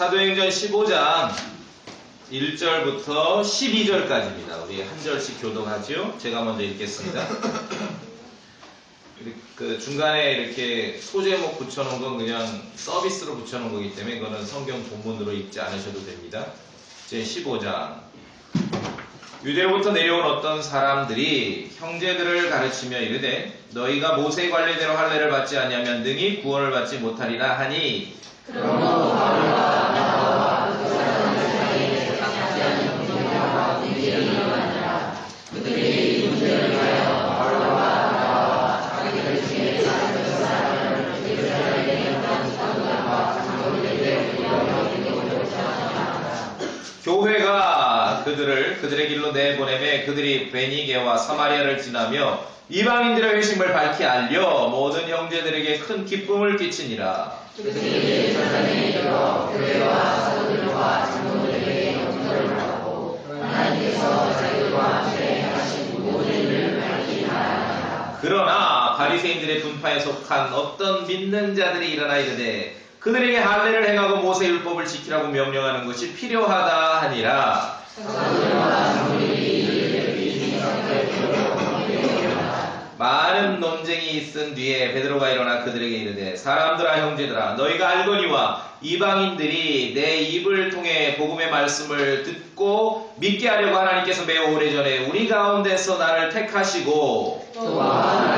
사도행전 15장 1절부터 12절까지입니다. 우리 한 절씩 교독하죠. 제가 먼저 읽겠습니다. 그 중간에 이렇게 소제목 붙여놓은 건 그냥 서비스로 붙여놓은 거기 때문에 그거는 성경 본문으로 읽지 않으셔도 됩니다. 제 15장. 유대로부터 내려온 어떤 사람들이 형제들을 가르치며 이르되 너희가 모세 관례대로 할례를 받지 아니하면 능히 구원을 받지 못하리라 하니 그러므로 바울과 바나바와 그 사람들 사이에 각지 않은 분쟁과 분쟁이 일어나니라. 그들이 이 문제를 위하여 바울과 바나바와 자기들 중에 사는 사람을 예루살렘에 있는 사도들과 장로들에게 불러 인도를 청하니라. 교회가 그들의 길로 내보내매 그들이 베니게와 사마리아를 지나며 이방인들의 회심을 밝히 알려 모든 형제들에게 큰 기쁨을 끼치니라. 그들이 예루살렘에 이르러 교회와 사도들과 장로들에게 용서를 받고 하나님께서 자기들과 함께 하신 모든 일을 밝히 말하니라. 그러나 바리새인들의 분파에 속한 어떤 믿는 자들이 일어나 이르되 그들에게 할례를 행하고 모세 율법을 지키라고 명령하는 것이 필요하다 하니라. 사도들과 장로들이 이를 비인상을 많은 논쟁이 있은 뒤에 베드로가 일어나 그들에게 이르되 사람들아 형제들아 너희가 알거니와 이방인들이 내 입을 통해 복음의 말씀을 듣고 믿게 하려고 하나님께서 매우 오래전에 우리 가운데서 나를 택하시고 또한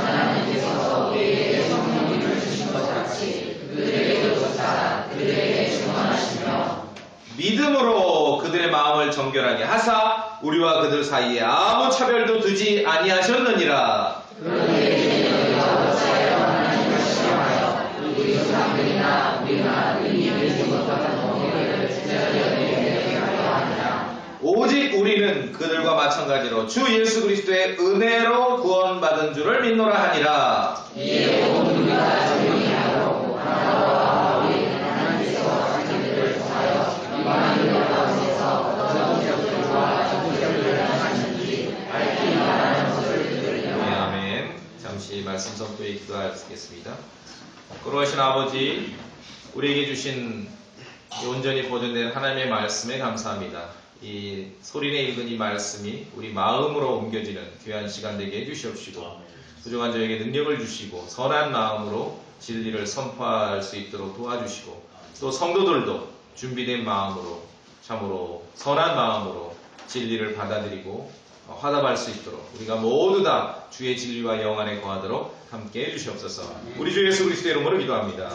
하나님께서 우리에게 성령님을 주신 것 같이 그들에게도 주사 그들에게 증언하시며 믿음으로 그들의 마음을 정결하게 하사 우리와 그들 사이에 아무 차별도 두지 아니하셨느니라. 그런데 너희가 어찌하여 하나님을 시험하여 우리 조상들이나 우리가 능히 알지 못하는 법을 제자리에 내게 하려 하느냐. 오직 우리는 그들과 마찬가지로 주 예수 그리스도의 은혜로 구원받은 줄을 믿노라 하니라. 이에 온 우리가 조용히 하고 바나바와 바울이 하나님께서 자기들을 통하여 이방인들 가운데서 어떤 적들과 적들을 하셨는지 밝히 말하는 것을 들으려. 네, 아멘. 잠시 말씀 선포에 기도하겠습니다. 거룩하신 아버지, 우리에게 주신 온전히 보존된 하나님의 말씀에 감사합니다. 이 소리내 읽은 이 말씀이 우리 마음으로 옮겨지는 귀한 시간 되게 해주시옵시고 부족한 저에게 능력을 주시고 선한 마음으로 진리를 선포할 수 있도록 도와주시고 또 성도들도 준비된 마음으로 참으로 선한 마음으로 진리를 받아들이고 화답할 수 있도록 우리가 모두 다 주의 진리와 영 안에 거하도록 함께 해주시옵소서. 우리 주 예수 그리스도의 이름으로 기도합니다.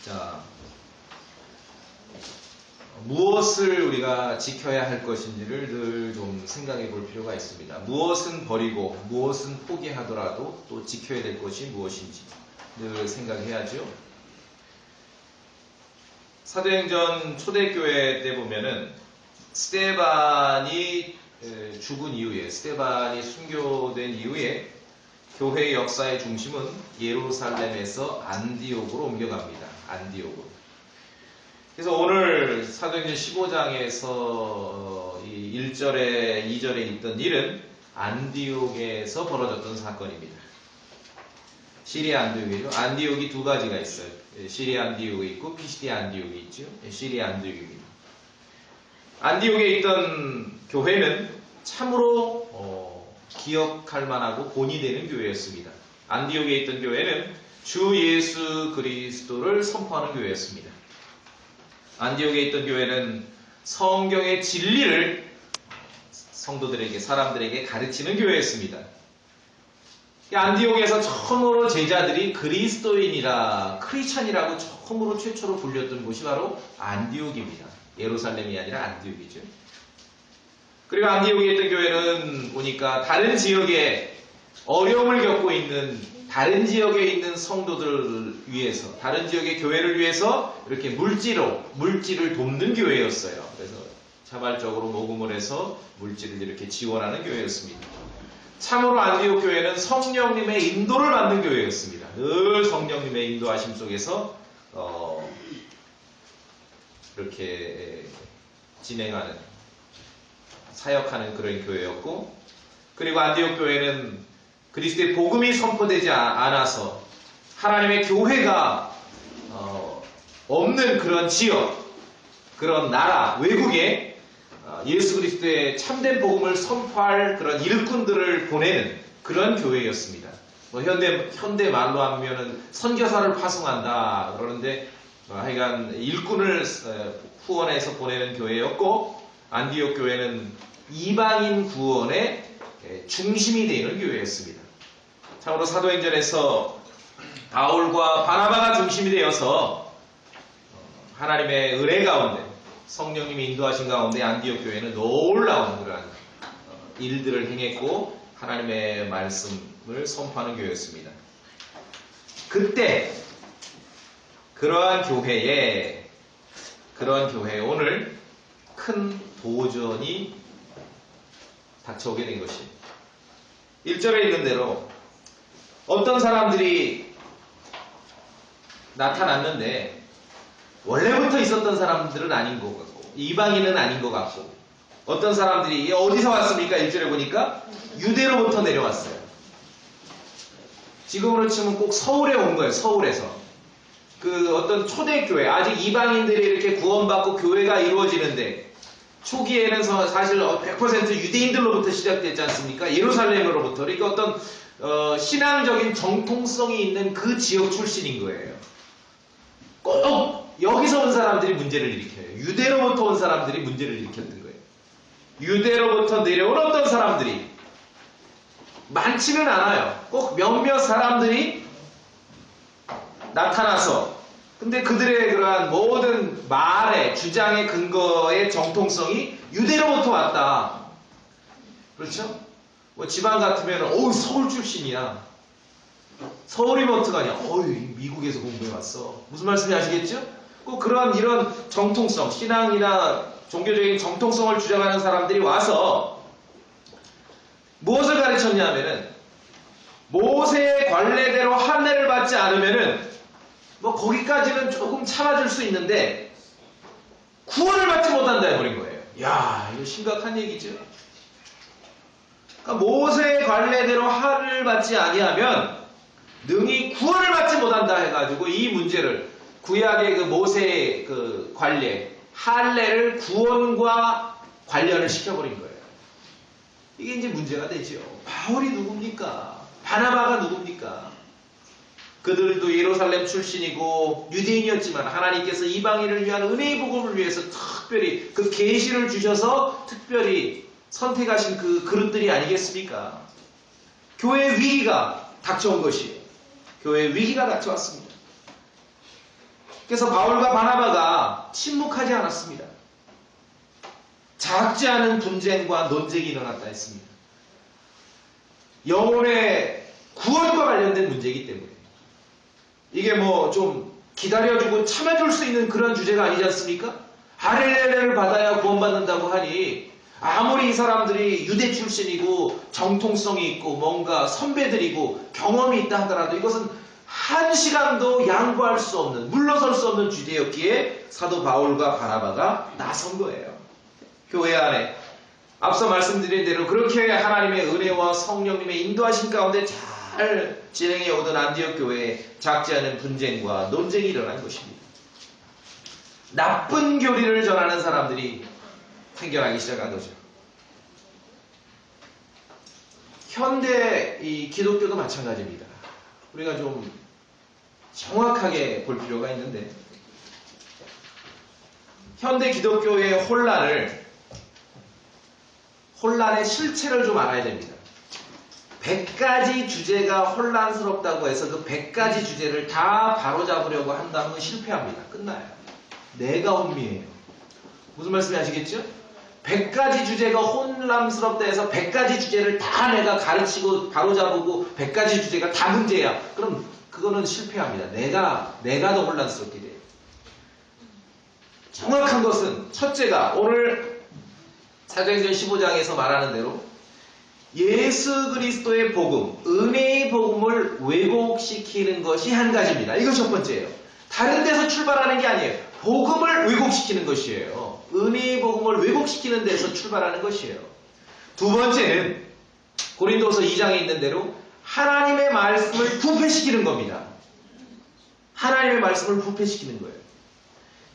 자, 무엇을 우리가 지켜야 할 것인지를 늘 좀 생각해 볼 필요가 있습니다. 무엇은 버리고 무엇은 포기하더라도 또 지켜야 될 것이 무엇인지 늘 생각해야죠. 사도행전 초대교회 때 보면은 스데반이 죽은 이후에, 스데반이 순교된 이후에 교회의 역사의 중심은 예루살렘에서 안디옥으로 옮겨갑니다. 안디옥으로. 그래서 오늘 사도행전 15장에서 이 1절에 2절에 있던 일은 안디옥에서 벌어졌던 사건입니다. 시리아 안디옥이죠. 안디옥이 두 가지가 있어요. 시리아 안디옥이 있고 피시디아 안디옥이 있죠. 시리아 안디옥입니다. 안디옥에 있던 교회는 참으로 기억할 만하고 본이 되는 교회였습니다. 안디옥에 있던 교회는 주 예수 그리스도를 선포하는 교회였습니다. 안디옥에 있던 교회는 성경의 진리를 성도들에게, 사람들에게 가르치는 교회였습니다. 안디옥에서 처음으로 제자들이 그리스도인이라, 크리스찬이라고 처음으로 최초로 불렸던 곳이 바로 안디옥입니다. 예루살렘이 아니라 안디옥이죠. 그리고 안디옥에 있던 교회는 보니까 다른 지역에 어려움을 겪고 있는 다른 지역에 있는 성도들을 위해서, 다른 지역의 교회를 위해서 이렇게 물질을 돕는 교회였어요. 그래서 자발적으로 모금을 해서 물질을 이렇게 지원하는 교회였습니다. 참으로 안디옥 교회는 성령님의 인도를 받는 교회였습니다. 늘 성령님의 인도하심 속에서 이렇게 진행하는, 사역하는 그런 교회였고, 그리고 안디옥 교회는 그리스도의 복음이 선포되지 않아서 하나님의 교회가 없는 그런 지역, 그런 나라, 외국에 예수 그리스도의 참된 복음을 선포할 그런 일꾼들을 보내는 그런 교회였습니다. 뭐 현대 말로 하면은 선교사를 파송한다 그러는데 하여간 일꾼을 후원해서 보내는 교회였고, 안디옥 교회는 이방인 구원의 중심이 되는 교회였습니다. 참으로 사도행전에서 바울과 바나바가 중심이 되어서 하나님의 은혜 가운데, 성령님이 인도하신 가운데 안디옥 교회는 놀라운 그러한 일들을 행했고 하나님의 말씀을 선포하는 교회였습니다. 그때 그러한 교회에 오늘 큰 도전이 닥쳐오게 된 것이, 1절에 있는 대로 어떤 사람들이 나타났는데 원래부터 있었던 사람들은 아닌 것 같고 이방인은 아닌 것 같고, 어떤 사람들이 어디서 왔습니까? 1절에 보니까 유대로부터 내려왔어요. 지금으로 치면 꼭 서울에 온 거예요. 서울에서. 그 어떤 초대교회, 아직 이방인들이 이렇게 구원받고 교회가 이루어지는데, 초기에는 사실 100% 유대인들로부터 시작됐지 않습니까? 예루살렘으로부터. 그러니까 어떤 신앙적인 정통성이 있는 그 지역 출신인 거예요. 꼭 여기서 온 사람들이 문제를 일으켜요. 유대로부터 온 사람들이 문제를 일으켰던 거예요. 유대로부터 내려온 어떤 사람들이, 많지는 않아요. 꼭 몇몇 사람들이 나타나서, 근데 그들의 그러한 모든 말의 주장의 근거의 정통성이 유대로부터 왔다. 그렇죠? 뭐 지방 같으면 서울 출신이야. 서울이면 어떡하냐? 미국에서 공부해 왔어. 무슨 말씀인지 아시겠죠? 꼭 그런 이런 정통성, 신앙이나 종교적인 정통성을 주장하는 사람들이 와서 무엇을 가르쳤냐 하면은, 모세의 관례대로 할례를 받지 않으면은 뭐 거기까지는 조금 참아줄 수 있는데 구원을 받지 못한다 해버린 거예요. 야, 이거 심각한 얘기죠. 그러니까 모세의 관례대로 할례를 받지 아니하면 능히 구원을 받지 못한다 해가지고 이 문제를, 구약의 그 모세의 그 관례, 할례를 구원과 관련을 시켜버린 거예요. 이게 이제 문제가 되죠. 바울이 누굽니까? 바나바가 누굽니까? 그들도 예루살렘 출신이고 유대인이었지만 하나님께서 이방인을 위한 은혜의 복음을 위해서 특별히 그 계시를 주셔서 특별히 선택하신 그 그릇들이 아니겠습니까? 교회의 위기가 닥쳐온 것이에요. 교회의 위기가 닥쳐왔습니다. 그래서 바울과 바나바가 침묵하지 않았습니다. 작지 않은 분쟁과 논쟁이 일어났다 했습니다. 영혼의 구원과 관련된 문제이기 때문에 이게 뭐 좀 기다려주고 참아줄 수 있는 그런 주제가 아니지 않습니까? 할례를 받아야 구원받는다고 하니 아무리 이 사람들이 유대 출신이고 정통성이 있고 뭔가 선배들이고 경험이 있다 하더라도 이것은 한 시간도 양보할 수 없는, 물러설 수 없는 주제였기에 사도 바울과 바나바가 나선 거예요. 교회 안에 앞서 말씀드린 대로 그렇게 하나님의 은혜와 성령님의 인도하신 가운데 잘 진행해 오던 안디옥 교회에 작지 않은 분쟁과 논쟁이 일어난 것입니다. 나쁜 교리를 전하는 사람들이 생겨나기 시작한 거죠. 현대 이 기독교도 마찬가지입니다. 우리가 좀 정확하게 볼 필요가 있는데, 현대 기독교의 혼란의 실체를 좀 알아야 됩니다. 100가지 주제가 혼란스럽다고 해서 그 100가지 주제를 다 바로잡으려고 한다면 실패합니다. 끝나요. 내가 혼미해요. 무슨 말씀인지 아시겠죠? 100가지 주제가 혼란스럽다 해서 100가지 주제를 다 내가 가르치고 바로잡고 100가지 주제가 다 문제야. 그럼 그거는 실패합니다. 내가 더 혼란스럽게 돼요. 정확한 것은 첫째가 오늘 사도행전 15장에서 말하는 대로 예수 그리스도의 복음, 은혜의 복음을 왜곡시키는 것이 한 가지입니다. 이거 첫 번째예요. 다른 데서 출발하는 게 아니에요. 복음을 왜곡시키는 것이에요. 은혜의 복음을 왜곡시키는 데서 출발하는 것이에요. 두 번째는 고린도서 2장에 있는 대로 하나님의 말씀을 부패시키는 겁니다. 하나님의 말씀을 부패시키는 거예요.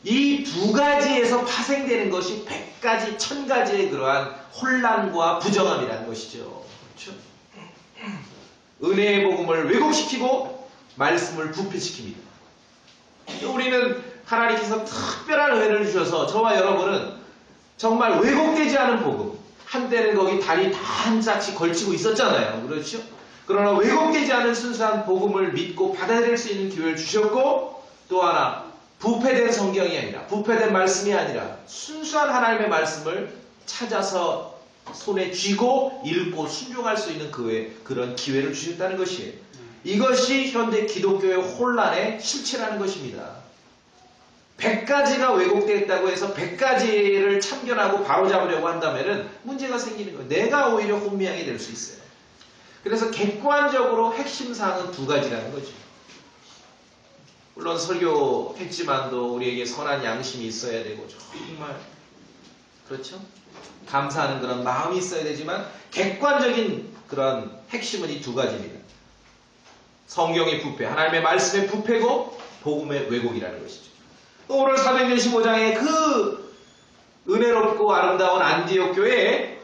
이 두 가지에서 파생되는 것이 100가지, 1000가지의 그러한 혼란과 부정함이라는 것이죠. 그렇죠? 은혜의 복음을 왜곡시키고 말씀을 부패시킵니다. 우리는 하나님께서 특별한 은혜를 주셔서 저와 여러분은 정말 왜곡되지 않은 복음, 한때는 거기 다리 다 한 짝씩 걸치고 있었잖아요. 그렇죠? 그러나 왜곡되지 않은 순수한 복음을 믿고 받아들일 수 있는 기회를 주셨고, 또 하나 부패된 성경이 아니라, 부패된 말씀이 아니라 순수한 하나님의 말씀을 찾아서 손에 쥐고 읽고 순종할 수 있는 그런 기회를 주셨다는 것이에요. 이것이 현대 기독교의 혼란의 실체라는 것입니다. 100가지가 왜곡되었다고 해서 100가지를 참견하고 바로잡으려고 한다면 문제가 생기는 거예요. 내가 오히려 혼미하게 될 수 있어요. 그래서 객관적으로 핵심사항은 두 가지라는 거죠. 물론 설교했지만도 우리에게 선한 양심이 있어야 되고 정말 그렇죠? 감사하는 그런 마음이 있어야 되지만 객관적인 그런 핵심은 이 두 가지입니다. 성경의 부패, 하나님의 말씀의 부패고 복음의 왜곡이라는 것이죠. 또 오늘 사도행전 15장에 그 은혜롭고 아름다운 안디옥 교회에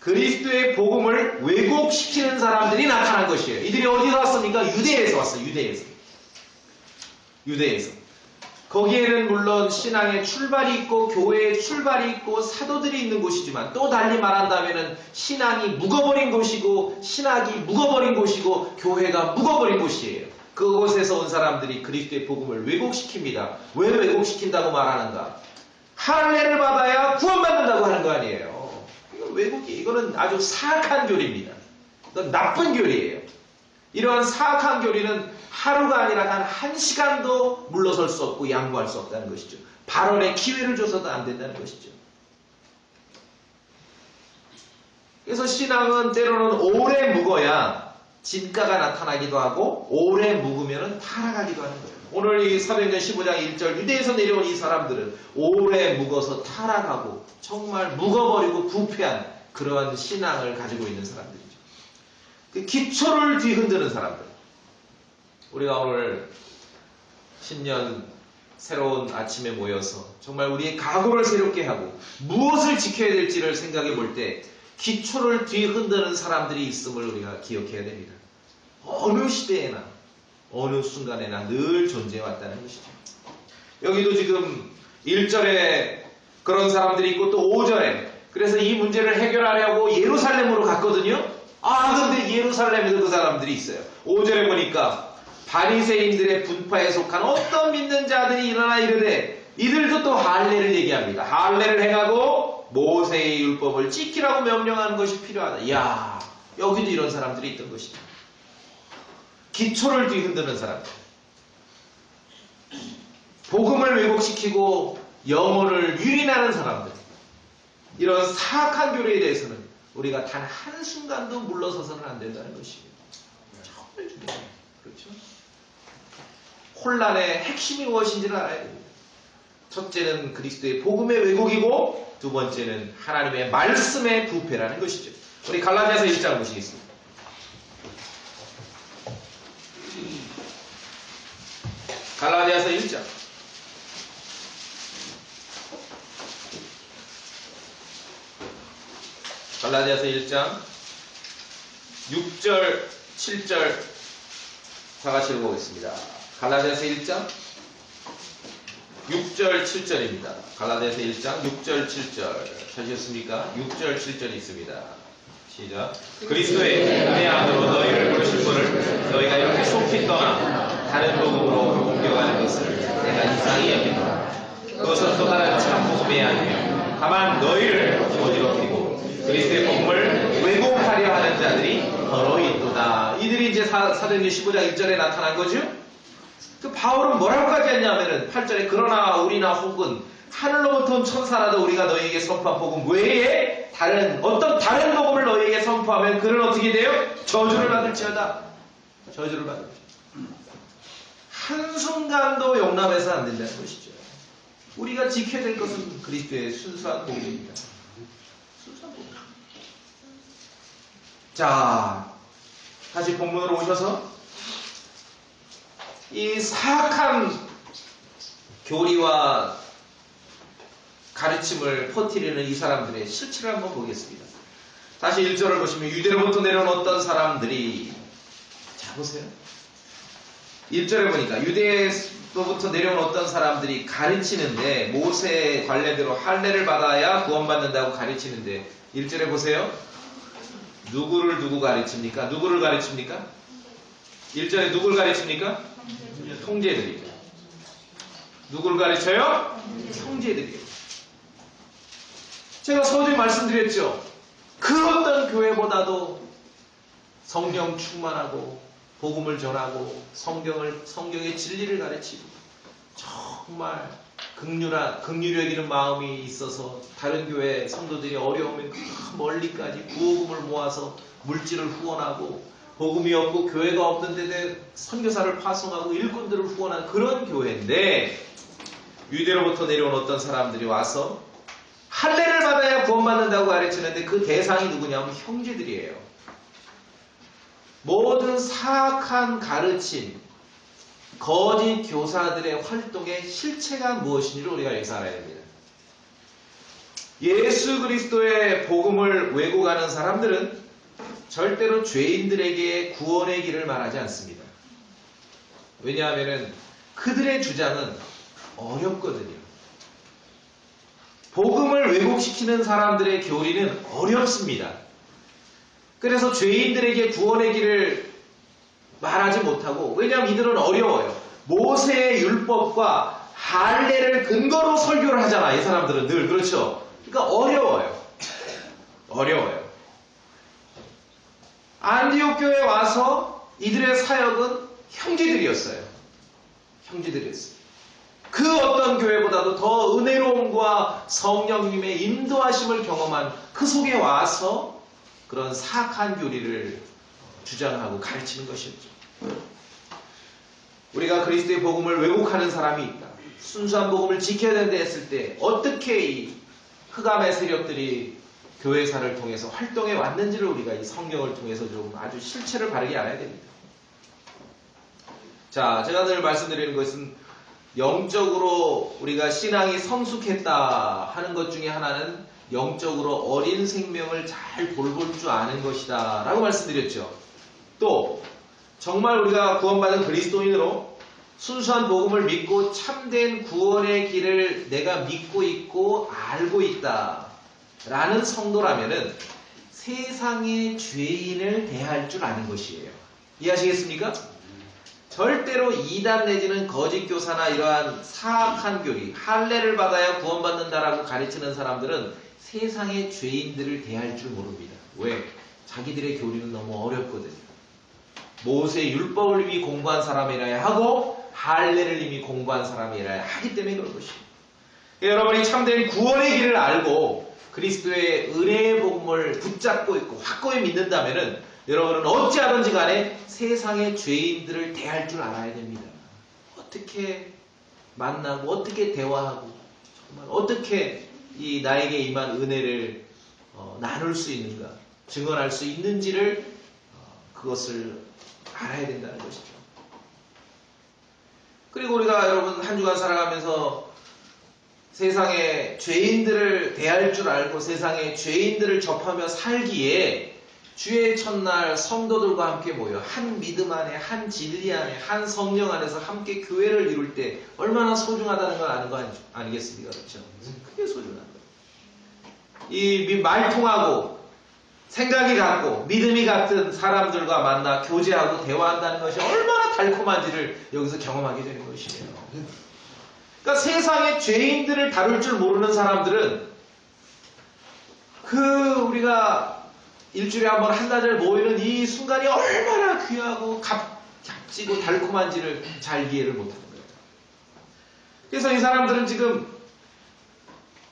그리스도의 복음을 왜곡시키는 사람들이 나타난 것이에요. 이들이 어디서 왔습니까? 유대에서 왔어요. 유대에서. 거기에는 물론 신앙의 출발이 있고 교회의 출발이 있고 사도들이 있는 곳이지만 또 달리 말한다면 신앙이 묵어버린 곳이고 신학이 묵어버린 곳이고 교회가 묵어버린 곳이에요. 그곳에서 온 사람들이 그리스도의 복음을 왜곡시킵니다. 왜 왜곡시킨다고 말하는가? 할례를 받아야 구원받는다고 하는 거 아니에요. 이건 왜곡이, 이거는 아주 사악한 교리입니다. 이건 나쁜 교리예요. 이러한 사악한 교리는 하루가 아니라 단 1시간도 물러설 수 없고 양보할 수 없다는 것이죠. 발언의 기회를 줘서도 안 된다는 것이죠. 그래서 신앙은 때로는 오래 묵어야 진가가 나타나기도 하고 오래 묵으면 타락하기도 하는 거예요. 오늘 이 사도행전 15장 1절 유대에서 내려온 이 사람들은 오래 묵어서 타락하고 정말 묵어버리고 부패한 그러한 신앙을 가지고 있는 사람들이죠. 그 기초를 뒤흔드는 사람들. 우리가 오늘 신년 새로운 아침에 모여서 정말 우리의 각오를 새롭게 하고 무엇을 지켜야 될지를 생각해 볼 때 기초를 뒤흔드는 사람들이 있음을 우리가 기억해야 됩니다. 어느 시대에나 어느 순간에나 늘 존재해 왔다는 것이죠. 여기도 지금 1절에 그런 사람들이 있고 또 5절에 그래서 이 문제를 해결하려고 예루살렘으로 갔거든요. 근데 예루살렘에도 그 사람들이 있어요. 5절에 보니까 바리새인들의 분파에 속한 어떤 믿는 자들이 일어나 이르되 이들도 또 할례를 얘기합니다. 할례를 행하고 모세의 율법을 지키라고 명령하는 것이 필요하다. 이야, 여기도 이런 사람들이 있던 것이다. 기초를 뒤흔드는 사람들. 복음을 왜곡시키고 영혼을 유린하는 사람들. 이런 사악한 교리에 대해서는 우리가 단 한순간도 물러서서는 안 된다는 것입니다. 정말 중요해요. 그렇죠? 혼란의 핵심이 무엇인지를 알아야 됩니다. 첫째는 그리스도의 복음의 왜곡이고 두 번째는 하나님의 말씀의 부패라는 것이죠. 우리 갈라디아서 1장 보시겠습니다. 갈라디아서 1장. 갈라디아서 1장 6절 7절 다 같이 읽어보겠습니다. 갈라디아서 1장 6절 7절입니다. 갈라디아서 1장 6절 7절 찾으셨습니까? 6절 7절이 있습니다. 시작. 그리스도의 은혜 안으로 너희를 부르신 분을 너희가 이렇게 속히 떠나 다른 복음으로 옮겨가는 것을 내가 이상히 여긴다. 그것은 또 다른 참 복음이 아니며 다만 너희를 어지럽히고 그리스도의 복음을 왜곡하려 하는 자들이 더러 있도다. 이들이 이제 사도행전 15장 1절에 나타난 거죠. 그 바울은 뭐라고 하지 않냐면은 8절에 그러나 우리나 혹은 하늘로부터 온 천사라도 우리가 너희에게 선포한 복음 외에 어떤 다른 복음을 너희에게 선포하면 그는 어떻게 돼요? 저주를 받을지어다. 저주를 받을지어다. 한순간도 용납해서 안 된다는 것이죠. 우리가 지켜야 될 것은 그리스도의 순수한 복음입니다. 순수한 복음. 자, 다시 본문으로 오셔서 이 사악한 교리와 가르침을 퍼뜨리는 이 사람들의 실체를 한번 보겠습니다. 다시 1절을 보시면 유대로부터 내려온 어떤 사람들이, 자 보세요. 1절에 보니까 유대로부터 내려온 어떤 사람들이 가르치는데, 모세 관례대로 할례를 받아야 구원받는다고 가르치는데, 1절에 보세요. 누구를 누구 가르칩니까? 누구를 가르칩니까? 1절에 누구를 가르칩니까? 형제들이죠. 누구를 가르쳐요? 형제들이에요. 제가 서두에 말씀드렸죠. 그 어떤 교회보다도 성령 충만하고 복음을 전하고 성경의 진리를 가르치고 정말 긍휼히 여기는 마음이 있어서 다른 교회 성도들이 어려우면 멀리까지 구호금을 모아서 물질을 후원하고, 복음이 없고 교회가 없는 데에 선교사를 파송하고 일꾼들을 후원하는 그런 교회인데, 유대로부터 내려온 어떤 사람들이 와서 할례를 받아야 구원받는다고 가르치는데 그 대상이 누구냐면 형제들이에요. 모든 사악한 가르침, 거짓 교사들의 활동의 실체가 무엇인지를 우리가 여기서 알아야 됩니다. 예수 그리스도의 복음을 왜곡하는 사람들은 절대로 죄인들에게 구원의 길을 말하지 않습니다. 왜냐하면 그들의 주장은 어렵거든요. 복음을 왜곡시키는 사람들의 교리는 어렵습니다. 그래서 죄인들에게 구원의 길을 말하지 못하고, 왜냐하면 이들은 어려워요. 모세의 율법과 할례를 근거로 설교를 하잖아, 이 사람들은 늘. 그렇죠? 그러니까 어려워요. 안디옥 교회에 와서 이들의 사역은 형제들이었어요. 그 어떤 교회보다도 더 은혜로움과 성령님의 인도하심을 경험한 그 속에 와서 그런 사악한 교리를 주장하고 가르치는 것이었죠. 우리가 그리스도의 복음을 왜곡하는 사람이 있다, 순수한 복음을 지켜야 된다 했을 때 어떻게 이 흑암의 세력들이 교회사를 통해서 활동해 왔는지를 우리가 이 성경을 통해서 좀 아주 실체를 바르게 알아야 됩니다. 자, 제가 늘 말씀드리는 것은 영적으로 우리가 신앙이 성숙했다 하는 것 중에 하나는 영적으로 어린 생명을 잘 돌볼 줄 아는 것이다 라고 말씀드렸죠. 또 정말 우리가 구원받은 그리스도인으로 순수한 복음을 믿고 참된 구원의 길을 내가 믿고 있고 알고 있다 라는 성도라면은 세상의 죄인을 대할 줄 아는 것이에요. 이해하시겠습니까? 절대로 이단 내지는 거짓 교사나 이러한 사악한 교리, 할례를 받아야 구원받는다라고 가르치는 사람들은 세상의 죄인들을 대할 줄 모릅니다. 왜? 자기들의 교리는 너무 어렵거든요. 모세 율법을 이미 공부한 사람이라야 하고 할례를 이미 공부한 사람이라야 하기 때문에 그런 것입니다. 여러분이 참된 구원의 길을 알고 그리스도의 은혜의 복음을 붙잡고 있고 확고히 믿는다면은 여러분은 어찌하든지 간에 세상의 죄인들을 대할 줄 알아야 됩니다. 어떻게 만나고 어떻게 대화하고 정말 어떻게 이 나에게 임한 은혜를 나눌 수 있는가, 증언할 수 있는지를 그것을 알아야 된다는 것이죠. 그리고 우리가 여러분 한 주간 살아가면서 세상의 죄인들을 대할 줄 알고 세상의 죄인들을 접하며 살기에 주의 첫날 성도들과 함께 모여 한 믿음 안에, 한 진리 안에, 한 성령 안에서 함께 교회를 이룰 때 얼마나 소중하다는 걸 아는 거 아니겠습니까? 그렇죠? 그게 소중한 거예요. 이 말통하고 생각이 같고 믿음이 같은 사람들과 만나 교제하고 대화한다는 것이 얼마나 달콤한지를 여기서 경험하게 되는 것이에요. 그러니까 세상의 죄인들을 다룰 줄 모르는 사람들은 우리가 일주일에 한 번 한나절 모이는 이 순간이 얼마나 귀하고 값지고 달콤한지를 잘 이해를 못하는 거예요. 그래서 이 사람들은 지금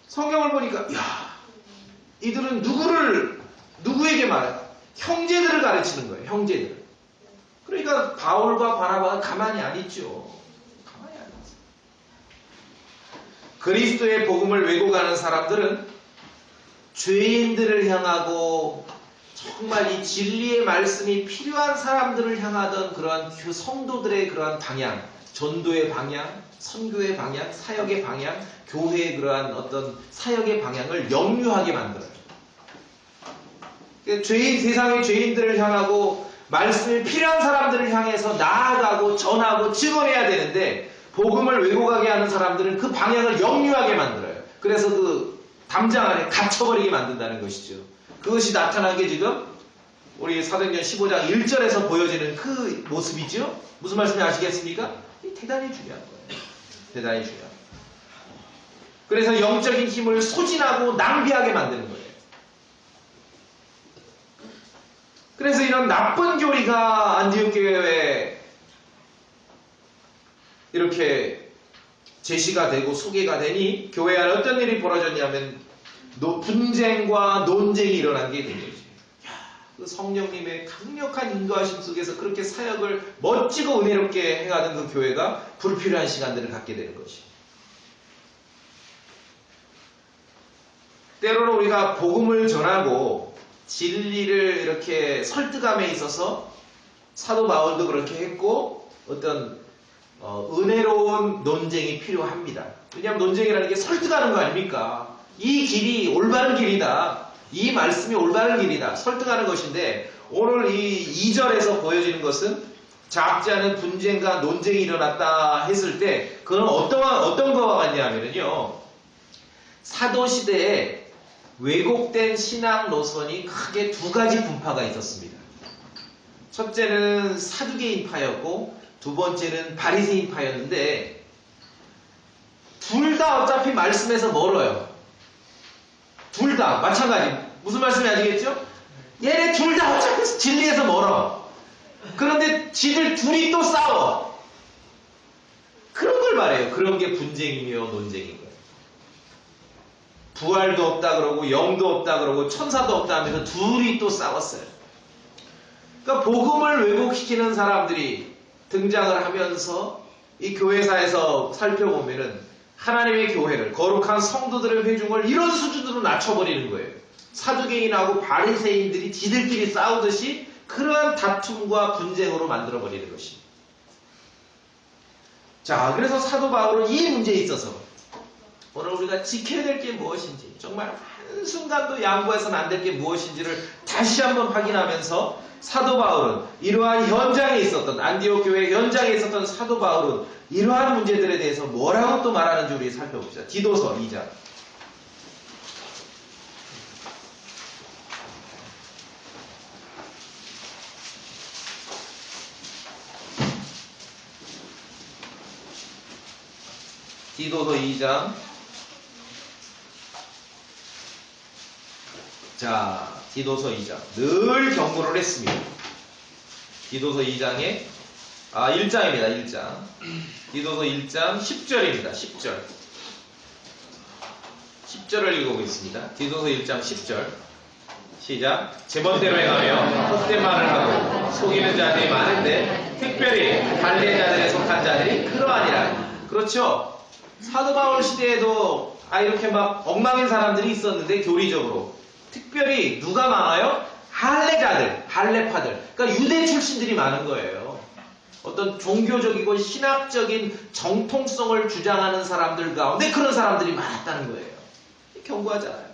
성경을 보니까 이들은 누구에게 말해? 형제들을 가르치는 거예요. 형제들. 그러니까 바울과 바나바가 가만히 안 있죠. 가만히 안 있어요. 그리스도의 복음을 왜곡하는 사람들은 죄인들을 향하고 정말 이 진리의 말씀이 필요한 사람들을 향하던 그러한 그 성도들의 그러한 방향, 전도의 방향, 선교의 방향, 사역의 방향, 교회의 그러한 어떤 사역의 방향을 역류하게 만들어요. 세상의 죄인들을 향하고 말씀이 필요한 사람들을 향해서 나아가고 전하고 증언해야 되는데 복음을 왜곡하게 하는 사람들은 그 방향을 역류하게 만들어요. 그래서 그 담장 안에 갇혀버리게 만든다는 것이죠. 그것이 나타난 게 지금 우리 사도행전 15장 1절에서 보여지는 그 모습이죠. 무슨 말씀인지 아시겠습니까? 대단히 중요한 거예요. 대단히 중요한 거예요. 그래서 영적인 힘을 소진하고 낭비하게 만드는 거예요. 그래서 이런 나쁜 교리가 안디옥 교회에 이렇게 제시가 되고 소개가 되니 교회 안에 어떤 일이 벌어졌냐면 분쟁과 논쟁이 일어난 게 된 거지. 그 성령님의 강력한 인도하심 속에서 그렇게 사역을 멋지고 은혜롭게 행하던 그 교회가 불필요한 시간들을 갖게 되는 것이. 때로는 우리가 복음을 전하고 진리를 이렇게 설득함에 있어서 사도 바울도 그렇게 했고 어떤 은혜로운 논쟁이 필요합니다. 왜냐하면 논쟁이라는 게 설득하는 거 아닙니까? 이 길이 올바른 길이다. 이 말씀이 올바른 길이다. 설득하는 것인데 오늘 이 2절에서 보여지는 것은 작지 않은 분쟁과 논쟁이 일어났다 했을 때 그건 어떤 거와 같냐 하면요. 사도시대에 왜곡된 신앙 노선이 크게 두 가지 분파가 있었습니다. 첫째는 사두개인파였고 두 번째는 바리새인파였는데 둘 다 어차피 말씀에서 멀어요. 둘 다 마찬가지. 무슨 말씀인지 아시겠죠? 얘네 둘 다 어차피 진리에서 멀어. 그런데 지들 둘이 또 싸워. 그런 걸 말해요. 그런 게 분쟁이며 논쟁인 거예요. 부활도 없다 그러고 영도 없다 그러고 천사도 없다 하면서 둘이 또 싸웠어요. 그러니까 복음을 왜곡시키는 사람들이 등장을 하면서 이 교회사에서 살펴보면은 하나님의 교회를 거룩한 성도들의 회중을 이런 수준으로 낮춰버리는 거예요. 사두개인하고 바리새인들이 지들끼리 싸우듯이 그러한 다툼과 분쟁으로 만들어버리는 것입니다. 자, 그래서 사도 바울은 이 문제에 있어서 오늘 우리가 지켜야 될 게 무엇인지 정말 한순간도 양보해서는 안 될 게 무엇인지를 다시 한번 확인하면서 사도 바울은 이러한 현장에 있었던 안디옥 교회 현장에 있었던 사도 바울은 이러한 문제들에 대해서 뭐라고 또 말하는지 우리 살펴봅시다. 디도서 2장. 디도서 2장. 자, 디도서 2장. 늘 경고를 했습니다. 디도서 2장에 1장입니다. 1장. 디도서 1장 10절입니다. 10절. 10절을 읽어보겠습니다. 디도서 1장 10절. 시작. 제멋대로 행하며 헛된 말을 하고 속이는 자들이 많은데 특별히 관례자들에 속한 자들이 그러하니라. 그렇죠. 사도 바울 시대에도 이렇게 막 엉망인 사람들이 있었는데 교리적으로 특별히 누가 많아요? 할례자들, 할례파들. 그러니까 유대 출신들이 많은 거예요. 어떤 종교적이고 신학적인 정통성을 주장하는 사람들 가운데 그런 사람들이 많았다는 거예요. 경고하잖아요.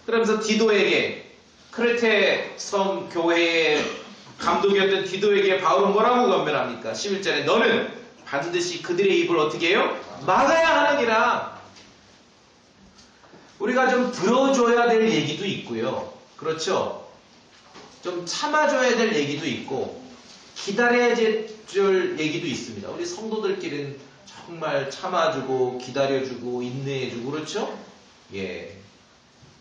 그러면서 디도에게 크레테 섬 교회의 감독이었던 디도에게 바울은 뭐라고 권면합니까? 11절에 너는 반드시 그들의 입을 어떻게 해요? 막아야 하느니라. 우리가 좀 들어줘야 될 얘기도 있고요. 그렇죠? 좀 참아줘야 될 얘기도 있고 기다려야 될 얘기도 있습니다. 우리 성도들끼리는 정말 참아주고 기다려주고 인내해주고 그렇죠? 예.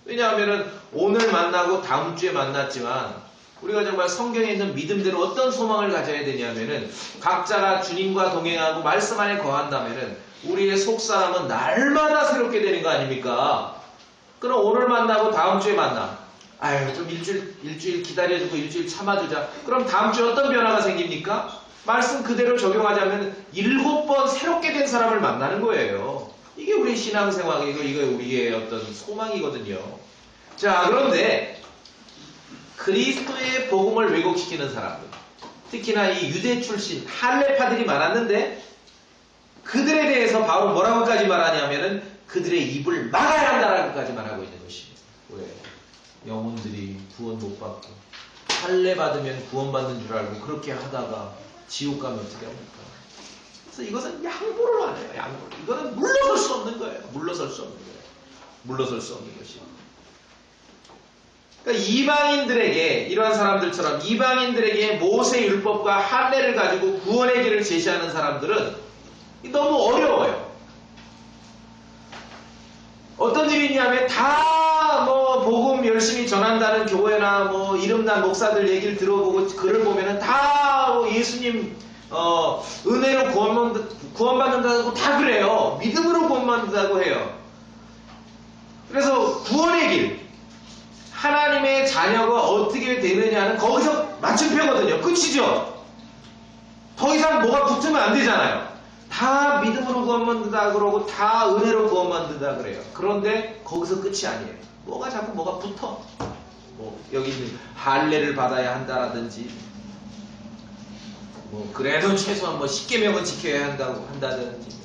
왜냐하면 오늘 만나고 다음 주에 만났지만 우리가 정말 성경에 있는 믿음대로 어떤 소망을 가져야 되냐면은 각자가 주님과 동행하고 말씀 안에 거한다면은 우리의 속사람은 날마다 새롭게 되는 거 아닙니까? 그럼 오늘 만나고 다음 주에 만나. 좀 일주일 기다려주고 일주일 참아주자. 그럼 다음 주에 어떤 변화가 생깁니까? 말씀 그대로 적용하자면 7번 새롭게 된 사람을 만나는 거예요. 이게 우리 신앙생활이고 이게 우리의 어떤 소망이거든요. 자, 그런데 그리스도의 복음을 왜곡시키는 사람들, 특히나 이 유대 출신 할례파들이 많았는데 그들에 대해서 바로 뭐라고까지 말하냐면은 그들의 입을 막아야 한다라고까지 말하고 있는 것입니다. 왜? 영혼들이 구원 못 받고 할례 받으면 구원받는 줄 알고 그렇게 하다가 지옥 가면 어떻게 합니까? 그래서 이것은 양보를 안 해요. 양보. 이거는 물러설 수 없는 거예요. 물러설 수 없는 거예요. 물러설 수 없는 것입니다. 그러니까 이방인들에게, 이러한 사람들처럼 이방인들에게 모세 율법과 할례를 가지고 구원의 길을 제시하는 사람들은 너무 어려워요. 어떤 일이 있냐면 다 뭐 복음 열심히 전한다는 교회나 뭐 이름난 목사들 얘기를 들어보고 글을 보면은 다 예수님 은혜로 구원받는다고 다 그래요. 믿음으로 구원받는다고 해요. 그래서 구원의 길, 하나님의 자녀가 어떻게 되느냐는 거기서 맞춤표거든요. 끝이죠. 더 이상 뭐가 붙으면 안 되잖아요. 다 믿음으로 구원받는다 그러고 다 은혜로 구원받는다 그래요. 그런데 거기서 끝이 아니에요. 뭐가 자꾸 뭐가 붙어. 뭐 여기는 할례를 받아야 한다라든지 뭐 그래도 최소한 뭐 10계명은 지켜야 한다든지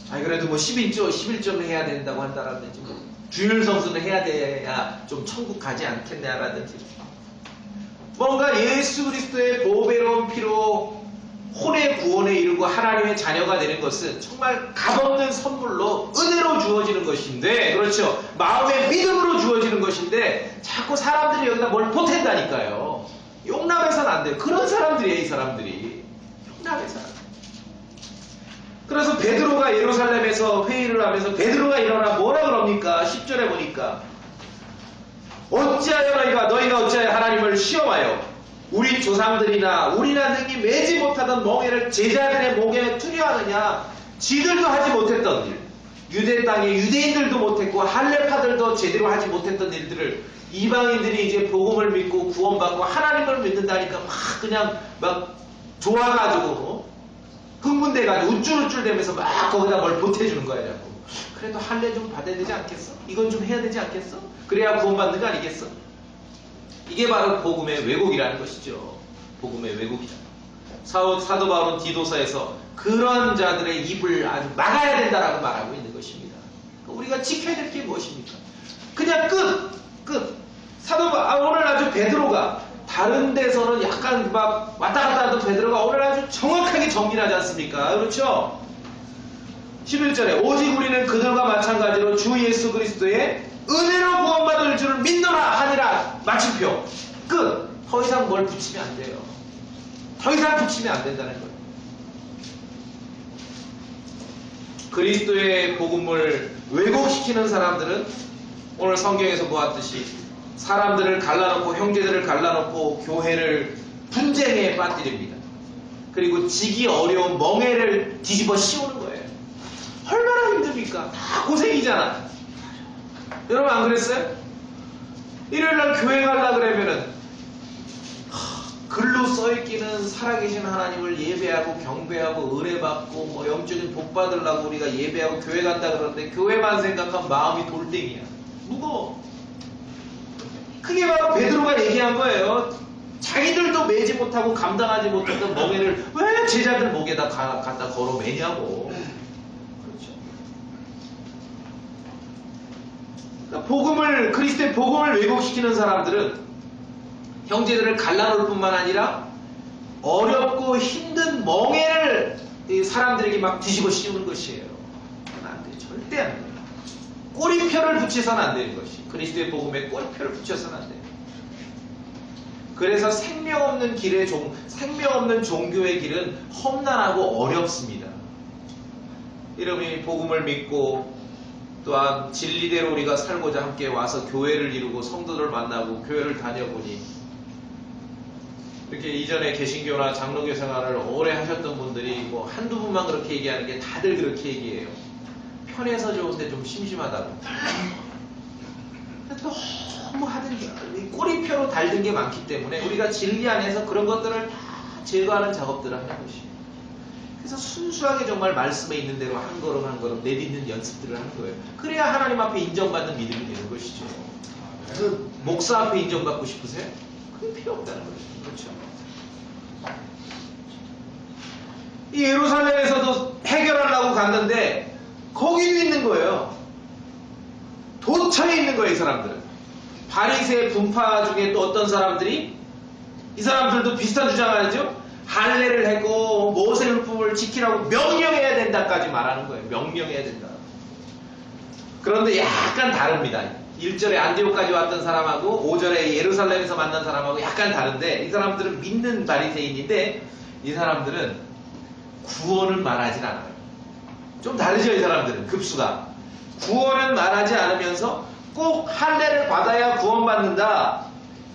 아니 그래도 뭐 11조 해야 된다고 한다라든지 뭐 주일 성수는 해야 돼야 좀 천국 가지 않겠냐라든지 뭔가 예수 그리스도의 보배로운 피로 혼의 구원에 이르고 하나님의 자녀가 되는 것은 정말 값없는 선물로 은혜로 주어지는 것인데, 그렇죠, 마음의 믿음으로 주어지는 것인데 자꾸 사람들이 여기다 뭘 보탠다니까요. 용납해서는 안 돼요. 그런 사람들이에요. 이 사람들이 용납해서는. 그래서 베드로가 예루살렘에서 회의를 하면서 베드로가 일어나 뭐라 그럽니까? 10절에 보니까 어찌하여 너희가 어찌하여 하나님을 시험하여 우리 조상들이나 우리나 등이 매지 못하던 멍에를 제자들의 목에 투려하느냐. 지들도 하지 못했던 일, 유대 땅에 유대인들도 못했고 할례파들도 제대로 하지 못했던 일들을 이방인들이 이제 복음을 믿고 구원받고 하나님을 믿는다니까 그냥 좋아가지고 흥분돼가지고 우쭐우쭐대면서 거기다 뭘 보태주는 거야. 자꾸. 그래도 할례 좀 받아야 되지 않겠어? 이건 좀 해야 되지 않겠어? 그래야 구원받는 거 아니겠어? 이게 바로 복음의 왜곡이라는 것이죠. 복음의 왜곡이다. 사도 바울은 디도서에서 그런 자들의 입을 아주 막아야 된다라고 말하고 있는 것입니다. 우리가 지켜야 될 게 무엇입니까? 그냥 끝. 오늘 아주 베드로가 다른 데서는 약간 막 왔다 갔다 하던 베드로가 오늘 아주 정확하게 정리를 하지 않습니까? 그렇죠? 11절에 오직 우리는 그들과 마찬가지로 주 예수 그리스도의 은혜로 구원받을 줄을 믿노라 하니라. 마침표. 끝. 더 이상 뭘 붙이면 안 돼요. 더 이상 붙이면 안 된다는 거예요. 그리스도의 복음을 왜곡시키는 사람들은 오늘 성경에서 보았듯이 사람들을 갈라놓고 형제들을 갈라놓고 교회를 분쟁에 빠뜨립니다. 그리고 지기 어려운 멍에를 뒤집어 씌우는 거예요. 얼마나 힘듭니까? 다 고생이잖아. 여러분 안 그랬어요? 일요일날 교회 가려고 그러면은 글로 써있기는 살아계신 하나님을 예배하고 경배하고 은혜받고 뭐 영적인 복 받으려고 우리가 예배하고 교회 간다 그러는데 교회만 생각하면 마음이 돌덩이야. 무거워. 그게 바로 베드로가 얘기한 거예요. 자기들도 매지 못하고 감당하지 못했던 멍에를 왜 제자들 목에다 갖다 걸어 매냐고. 그리스도의 복음을 왜곡시키는 사람들은 형제들을 갈라놓을 뿐만 아니라 어렵고 힘든 멍에를 사람들에게 막 뒤집어 씌우는 것이에요. 그건 안 돼요. 절대 안 돼요. 꼬리표를 붙여서는 안 되는 것이. 그리스도의 복음에 꼬리표를 붙여서는 안 돼요. 그래서 생명 없는 종교의 길은 험난하고 어렵습니다. 여러분이 복음을 믿고 또한 진리대로 우리가 살고자 함께 와서 교회를 이루고 성도들 만나고 교회를 다녀보니 이렇게 이전에 개신교나 장로교 생활을 오래 하셨던 분들이 뭐 한두 분만 그렇게 얘기하는 게 다들 그렇게 얘기해요. 편해서 좋은데 좀 심심하다고. 너무 하든 꼬리표로 달든 게 많기 때문에 우리가 진리 안에서 그런 것들을 다 제거하는 작업들을 하는 것이에요. 그래서 순수하게 정말 말씀에 있는 대로 한 걸음 한 걸음 내딛는 연습들을 하는 거예요. 그래야 하나님 앞에 인정받는 믿음이 되는 것이죠. 그 목사 앞에 인정받고 싶으세요? 그건 필요 없다는 거죠. 그렇죠? 이 예루살렘에서도 해결하려고 갔는데 거기도 있는 거예요. 도처에 있는 거예요, 이 사람들은. 바리새 분파 중에 또 어떤 사람들이, 이 사람들도 비슷한 주장을 하죠. 할례를 하고 모세 율법을 지키라고 명령해야 된다까지 말하는 거예요. 명령해야 된다. 그런데 약간 다릅니다. 1절에 안디옥까지 왔던 사람하고 5절에 예루살렘에서 만난 사람하고 약간 다른데, 이 사람들은 믿는 바리새인인데 이 사람들은 구원을 말하진 않아요. 좀 다르죠, 이 사람들은. 급수가. 구원은 말하지 않으면서 꼭 할례를 받아야 구원받는다,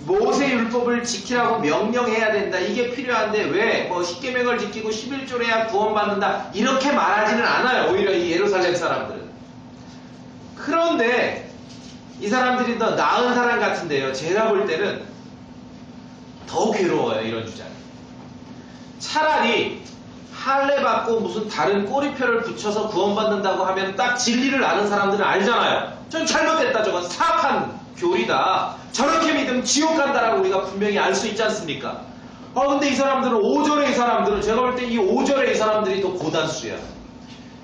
모세 율법을 지키라고 명령해야 된다, 이게 필요한데 왜 뭐 십계명을 지키고 11조를 해야 구원받는다 이렇게 말하지는 않아요. 오히려 이 예루살렘 사람들은. 그런데 이 사람들이 더 나은 사람 같은데요, 제가 볼 때는 더 괴로워요, 이런 주장이. 차라리 할례 받고 무슨 다른 꼬리표를 붙여서 구원받는다고 하면 딱 진리를 아는 사람들은 알잖아요. 좀 잘못됐다, 저건 사악한 교리다, 저렇게 믿으면 지옥 간다라고 우리가 분명히 알 수 있지 않습니까? 근데 이 사람들은 5절의 이 사람들은, 제가 볼 때 이 5절의 이 사람들이 더 고단수야.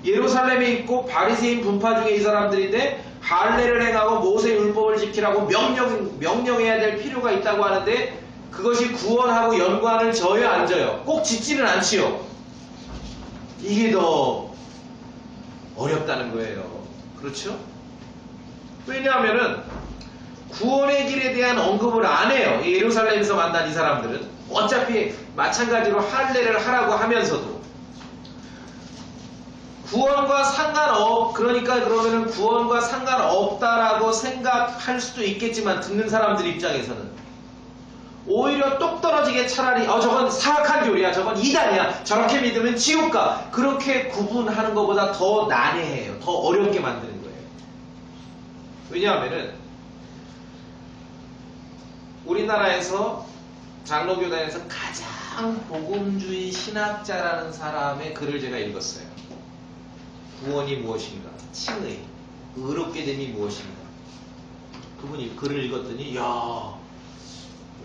예루살렘에 있고 바리새인 분파 중에 이 사람들인데 할례를 행하고 모세 율법을 지키라고 명령해야 될 필요가 있다고 하는데 그것이 구원하고 연관을 져요, 안 져요? 꼭 짓지는 않지요. 이게 더 어렵다는 거예요. 그렇죠? 왜냐하면은 구원의 길에 대한 언급을 안 해요. 이 예루살렘에서 만난 이 사람들은 어차피 마찬가지로 할례를 하라고 하면서도 구원과 그러니까 그러면은 구원과 상관없다라고 생각할 수도 있겠지만, 듣는 사람들 입장에서는 오히려 똑 떨어지게 차라리 저건 사악한 교리야, 저건 이단이야, 저렇게 믿으면 지옥 가, 그렇게 구분하는 것보다 더 난해해요. 더 어렵게 만드는 거예요. 왜냐하면은 우리나라에서 장로교단에서 가장 복음주의 신학자라는 사람의 글을 제가 읽었어요. 구원이 무엇인가, 칭의, 의롭게 됨이 무엇인가. 그분이 글을 읽었더니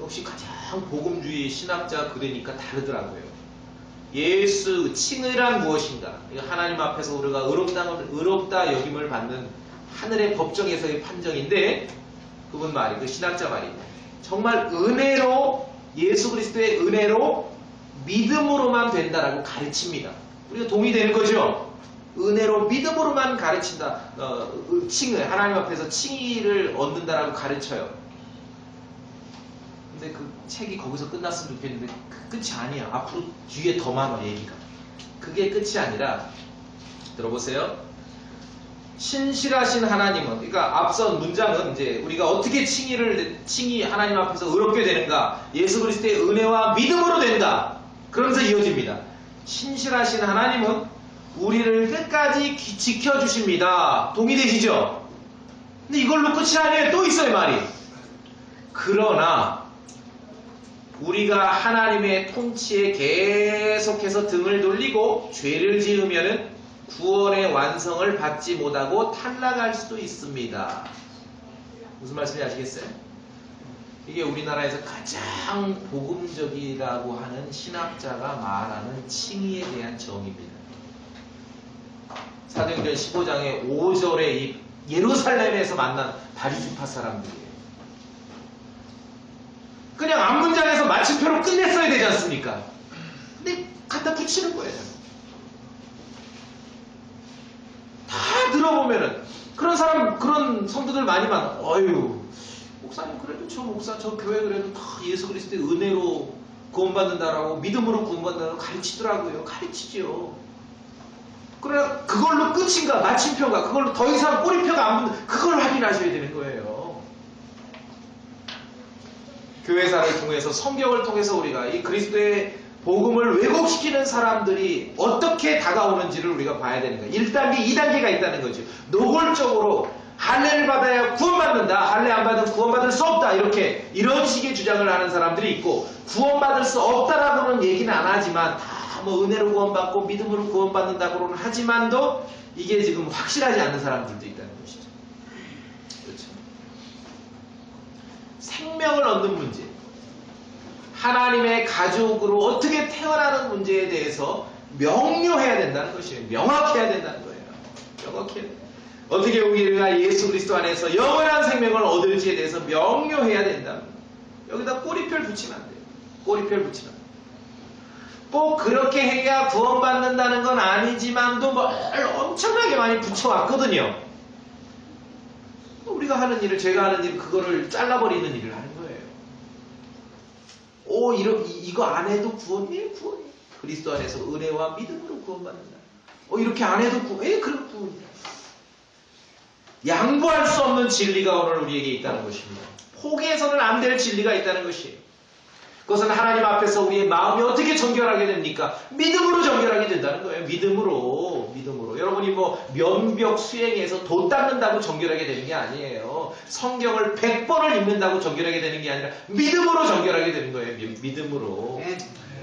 역시 가장 복음주의 신학자 글이니까 다르더라고요. 예수, 칭의란 무엇인가, 하나님 앞에서 우리가 의롭다 여김을 받는 하늘의 법정에서의 판정인데, 그분 말이, 그 신학자 말이 정말 은혜로, 예수 그리스도의 은혜로 믿음으로만 된다라고 가르칩니다. 우리가 동의되는 거죠? 은혜로 믿음으로만 가르친다. 칭의, 하나님 앞에서 칭의를 얻는다라고 가르쳐요. 근데 그 책이 거기서 끝났으면 좋겠는데 그 끝이 아니야. 앞으로 뒤에 더 많아, 얘기가. 그게 끝이 아니라, 들어보세요. 신실하신 하나님은, 그러니까 앞선 문장은 이제 우리가 어떻게 칭의 하나님 앞에서 의롭게 되는가, 예수 그리스도의 은혜와 믿음으로 된다. 그러면서 이어집니다. 신실하신 하나님은 우리를 끝까지 지켜주십니다. 동의되시죠? 근데 이걸로 끝이 아니에요. 또 있어요, 말이. 그러나 우리가 하나님의 통치에 계속해서 등을 돌리고 죄를 지으면은 구원의 완성을 받지 못하고 탈락할 수도 있습니다. 무슨 말씀인지 아시겠어요? 이게 우리나라에서 가장 복음적이라고 하는 신학자가 말하는 칭의에 대한 정의입니다. 사도행전 15장의 5절에 이 예루살렘에서 만난 바리새파 사람들이에요. 그냥 앞문장에서 마침표로 끝냈어야 되지 않습니까? 근데 갖다 붙이는 거예요. 다 들어보면은 그런 성도들 많이 많아. 목사님 그래도 저 목사 저 교회 그래도 다 예수 그리스도의 은혜로 구원받는다라고, 믿음으로 구원받는다라고 가르치더라고요. 가르치죠. 그러나 그걸로 끝인가, 마침표인가, 그걸로 더 이상 꼬리표가 안 붙는, 그걸 확인하셔야 되는 거예요. 교회사를 통해서, 성경을 통해서 우리가 이 그리스도의 복음을 왜곡시키는 사람들이 어떻게 다가오는지를 우리가 봐야 되는 거예요. 1단계, 2단계가 있다는 거죠. 노골적으로 할례를 받아야 구원받는다, 할례 안 받으면 구원받을 수 없다, 이런 식의 주장을 하는 사람들이 있고, 구원받을 수 없다라고는 얘기는 안 하지만 다 은혜로 구원받고 믿음으로 구원받는다고는 하지만도 이게 지금 확실하지 않는 사람들도 있다는 것이죠. 그렇죠? 생명을 얻는 문제, 하나님의 가족으로 어떻게 태어나는 문제에 대해서 명료해야 된다는 것이에요. 명확해야 된다는 거예요. 명확해야 돼요. 어떻게 우리가 예수 그리스도 안에서 영원한 생명을 얻을지에 대해서 명료해야 된다. 여기다 꼬리표 붙이면 안 돼요. 꼬리표 붙이면 안 돼요. 꼭 그렇게 해야 구원받는다는 건 아니지만도 뭐 엄청나게 많이 붙여왔거든요. 우리가 하는 일을, 제가 하는 일, 그거를 잘라버리는 일을 하는 거예요. 이거 안 해도 구원이에요, 구원이에요. 그리스도 안에서 은혜와 믿음으로 구원받는다. 이렇게 안 해도 그럼 구원이다. 양보할 수 없는 진리가 오늘 우리에게 있다는 것입니다. 포기해서는 안 될 진리가 있다는 것이에요. 그것은 하나님 앞에서 우리의 마음이 어떻게 정결하게 됩니까? 믿음으로 정결하게 된다는 거예요. 믿음으로. 여러분이 뭐 면벽 수행해서 돈 닦는다고 정결하게 되는 게 아니에요. 성경을 100번을 읽는다고 정결하게 되는 게 아니라 믿음으로 정결하게 되는 거예요. 믿음으로.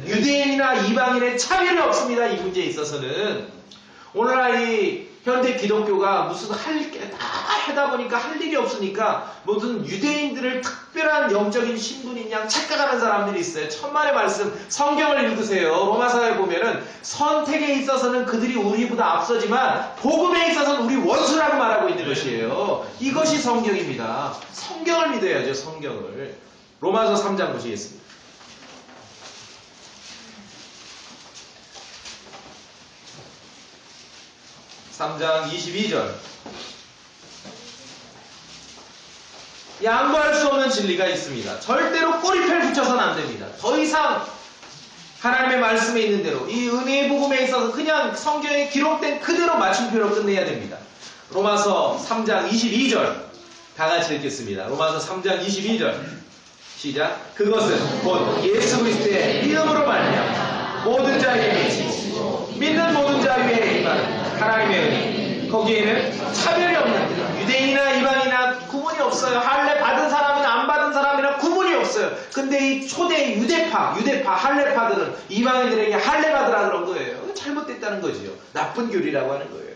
유대인이나 이방인의 차별이 없습니다. 이 문제에 있어서는. 오늘날 이 현대 기독교가 무슨 다 하다 보니까 할 일이 없으니까 무슨 유대인들을 특별한 영적인 신분인 양 착각하는 사람들이 있어요. 천만의 말씀 성경을 읽으세요. 로마서에 보면은 선택에 있어서는 그들이 우리보다 앞서지만 복음에 있어서는 우리 원수라고 말하고 있는 것이에요. 이것이 성경입니다. 성경을 믿어야죠. 성경을. 로마서 3장 보시겠습니다. 3장 22절. 양보할 수 없는 진리가 있습니다. 절대로 꼬리표를 붙여서는 안 됩니다. 더 이상 하나님의 말씀에 있는 대로 이 은혜의 복음에 있어서 그냥 성경에 기록된 그대로 맞춤표로 끝내야 됩니다. 로마서 3장 22절 다 같이 읽겠습니다. 로마서 3장 22절 시작. 그것은 곧 예수 그리스도의 믿음으로 말미암아 모든 자에게 미치고 믿는 모든 자 위에 임하는 하나님의 은혜, 거기에는 차별이 없는 유대인이나 이방이나 구분이 없어요. 할례 받은 사람이나 안 받은 사람이나 구분이 없어요. 근데 이 초대 유대파 할례파들은 이방인들에게 할례 받으라 그런 거예요. 잘못됐다는 거지요. 나쁜 교리라고 하는 거예요.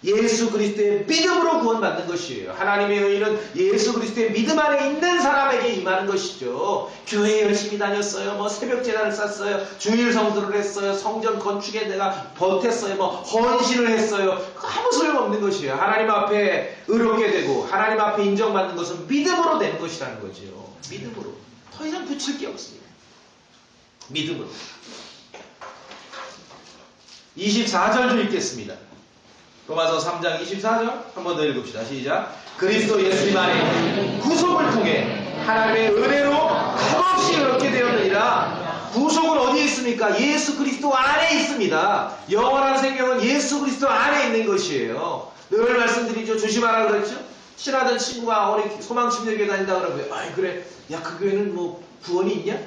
예수 그리스도의 믿음으로 구원받는 것이에요. 하나님의 의는 예수 그리스도의 믿음 안에 있는 사람에게 임하는 것이죠. 교회 열심히 다녔어요. 뭐 새벽 제단을 쌌어요. 주일 성수를 했어요. 성전 건축에 내가 버텼어요. 뭐 헌신을 했어요. 아무 소용없는 것이에요. 하나님 앞에 의롭게 되고 하나님 앞에 인정받는 것은 믿음으로 되는 것이라는 거지요. 믿음으로. 더 이상 붙일 게 없습니다. 믿음으로. 24절 좀 읽겠습니다. 로마서 3장 24절 한 번 더 읽읍시다. 시작. 그리스도 예수님 안에 구속을 통해 하나님의 은혜로 값없이 얻게 되었느니라. 구속은 어디에 있습니까? 예수 그리스도 안에 있습니다. 영원한 생명은 예수 그리스도 안에 있는 것이에요. 늘 말씀드리죠. 조심하라 그랬죠? 친하던 친구가 우리 소망침례교회 다닌다 그러면 그래. 야, 그 교회는 뭐 구원이 있냐?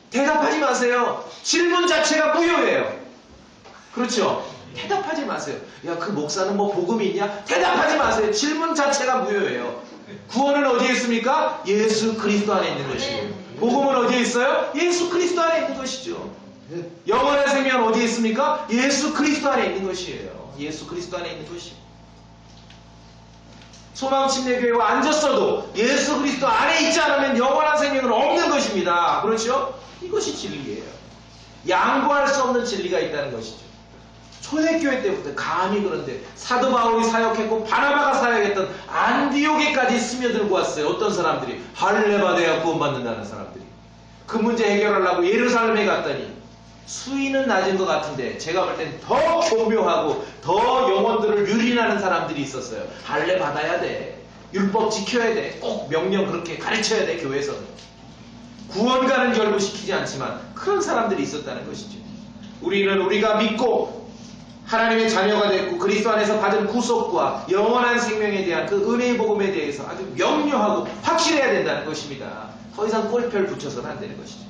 대답하지 마세요. 질문 자체가 무효예요. 그렇죠? 대답하지 마세요. 야, 그 목사는 뭐 복음이 있냐? 대답하지 마세요. 질문 자체가 무효예요. 구원은 어디에 있습니까? 예수 그리스도 안에 있는 것이에요. 복음은 어디에 있어요? 예수 그리스도 안에 있는 것이죠. 영원한 생명은 어디에 있습니까? 예수 그리스도 안에 있는 것이에요. 예수 그리스도 안에 있는 것이에요. 소망침례교회와 앉았어도 예수 그리스도 안에 있지 않으면 영원한 생명은 없는 것입니다. 그렇죠? 이것이 진리예요. 양보할 수 없는 진리가 있다는 것이죠. 초대교회 때부터 감히 그런데 사도 바울이 사역했고 바나바가 사역했던 안디옥에까지 스며들고 왔어요. 어떤 사람들이 할례 받아야 구원받는다는 사람들이 그 문제 해결하려고 예루살렘에 갔더니 수위는 낮은 것 같은데 제가 볼 땐 더 교묘하고 더 영혼들을 유린하는 사람들이 있었어요. 할례 받아야 돼. 율법 지켜야 돼. 꼭 명령 그렇게 가르쳐야 돼. 교회에서는. 구원가는 결부시키지 않지만 그런 사람들이 있었다는 것이죠. 우리가 믿고 하나님의 자녀가 됐고 그리스도 안에서 받은 구속과 영원한 생명에 대한 그 은혜의 복음에 대해서 아주 명료하고 확실해야 된다는 것입니다. 더 이상 꼬리표를 붙여서는 안 되는 것이죠.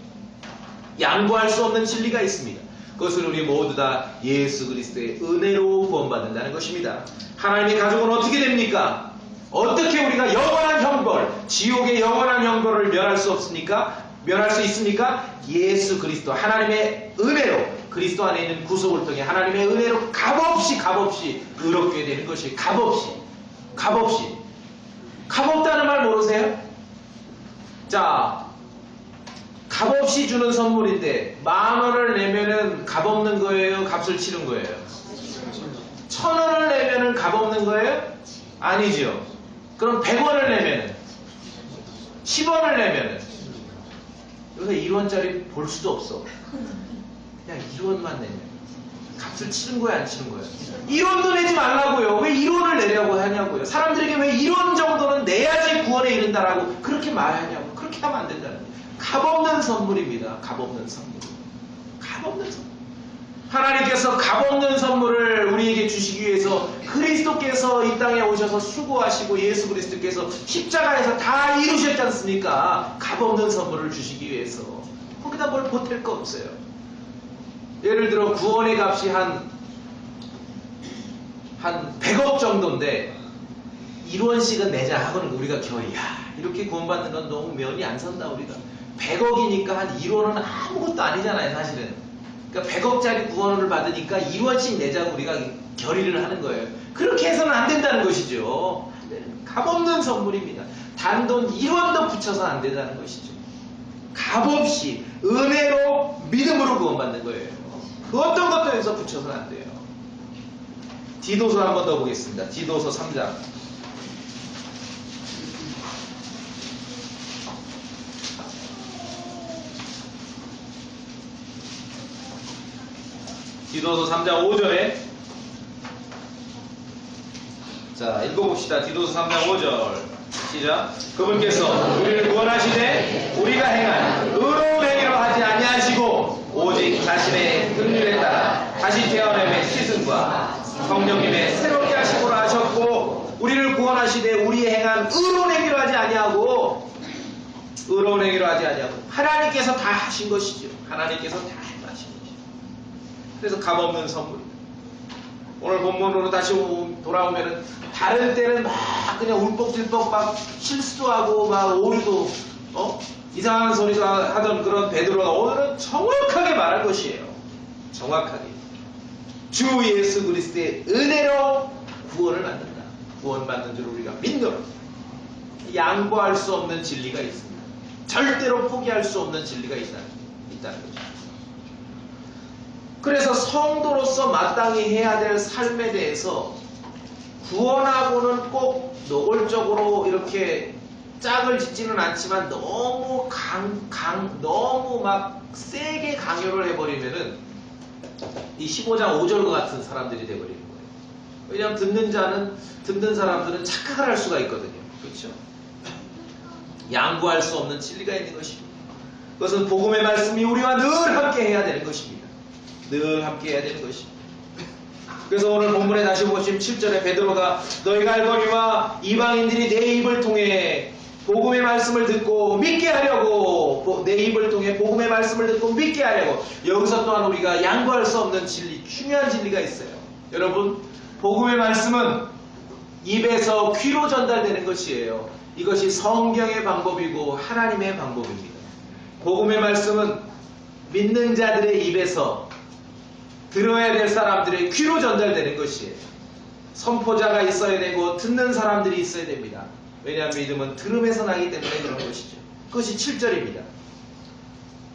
양보할 수 없는 진리가 있습니다. 그것을 우리 모두 다 예수 그리스도의 은혜로 구원받는다는 것입니다. 하나님의 가족은 어떻게 됩니까? 어떻게 우리가 영원한 형벌, 지옥의 영원한 형벌을 면할 수 없습니까? 면할 수 있습니까? 예수 그리스도 하나님의 은혜로 그리스도 안에 있는 구속을 통해 하나님의 은혜로 값없이 의롭게 되는 것이 값없이 값없다는 말 모르세요? 자, 값없이 주는 선물인데 10,000원을 내면은 값없는 거예요? 값을 치른 거예요? 1,000원을 내면은 값없는 거예요? 아니죠. 그럼 100원을 내면은 10원을 내면은 여기서 1원짜리 볼 수도 없어. 그냥 1원만 내면 값을 치른 거야, 안 치른 거야? 1원도 내지 말라고요. 왜 1원을 내려고 하냐고요. 사람들에게 왜 1원 정도는 내야지 구원에 이른다라고 그렇게 말하냐고. 그렇게 하면 안 된다는 거예요. 값없는 선물입니다. 값없는 선물. 값없는 선물. 하나님께서 값없는 선물을 우리에게 주시기 위해서 그리스도께서 이 땅에 오셔서 수고하시고 예수 그리스도께서 십자가에서 다 이루셨지 않습니까? 값없는 선물을 주시기 위해서 거기다 뭘 보탤 거 없어요. 예를 들어 구원의 값이 한 100억 정도인데 1원씩은 내자 하고는 우리가 겨우 이렇게 구원받는 건 너무 면이 안 선다. 우리가 100억이니까 한 1원은 아무것도 아니잖아요, 사실은. 그러니까 100억짜리 구원을 받으니까 1원씩 내자고 우리가 결의를 하는 거예요. 그렇게 해서는 안 된다는 것이죠. 값없는 선물입니다. 단돈 1원도 붙여서 안 된다는 것이죠. 값없이 은혜로 믿음으로 구원받는 거예요. 그 어떤 것도 해서 붙여서는 안 돼요. 디도서 한 번 더 보겠습니다. 디도서 3장. 디도서 3장 5절에 자 읽어봅시다. 디도서 3장 5절 시작. 그분께서 우리를 구원하시되 우리가 행한 의로운 행위로 하지 아니하시고 오직 자신의 긍휼에 따라 다시 태어남의 시승과 성령님의 새롭게 하심으로 하셨고 우리를 구원하시되 우리의 행한 의로운 행위로 하지 아니하고 의로운 행위로 하지 아니하고 하나님께서 다 하신 것이죠. 하나님께서 다 하신 것이죠. 그래서 값없는 선물입니다. 오늘 본문으로 다시 돌아오면은 다른 때는 막 그냥 울컥들컥 막 실수하고 막 오류도 이상한 소리도 하던 그런 베드로가 오늘은 정확하게 말할 것이에요. 정확하게 주 예수 그리스도의 은혜로 구원을 받는다. 구원받는 줄 우리가 믿노라. 양보할 수 없는 진리가 있습니다. 절대로 포기할 수 없는 진리가 있다는 거죠. 그래서 성도로서 마땅히 해야 될 삶에 대해서 구원하고는 꼭 노골적으로 이렇게 짝을 짓지는 않지만 너무 너무 막 세게 강요를 해버리면은 이 15장 5절과 같은 사람들이 돼버리는 거예요. 왜냐하면 듣는 사람들은 착각을 할 수가 있거든요. 그렇죠? 양보할 수 없는 진리가 있는 것입니다. 그것은 복음의 말씀이 우리와 늘 함께 해야 되는 것입니다. 늘 함께 해야 되는 것입니다. 그래서 오늘 본문에 다시 보시면 7절에 베드로가 너희가 알거니와 이방인들이 내 입을 통해 복음의 말씀을 듣고 믿게 하려고 내 입을 통해 복음의 말씀을 듣고 믿게 하려고 여기서 또한 우리가 양보할 수 없는 진리, 중요한 진리가 있어요. 여러분, 복음의 말씀은 입에서 귀로 전달되는 것이에요. 이것이 성경의 방법이고 하나님의 방법입니다. 복음의 말씀은 믿는 자들의 입에서 들어야 될 사람들의 귀로 전달되는 것이에요. 선포자가 있어야 되고 듣는 사람들이 있어야 됩니다. 왜냐하면 믿음은 들음에서 나기 때문에 그런 것이죠. 그것이 7절입니다.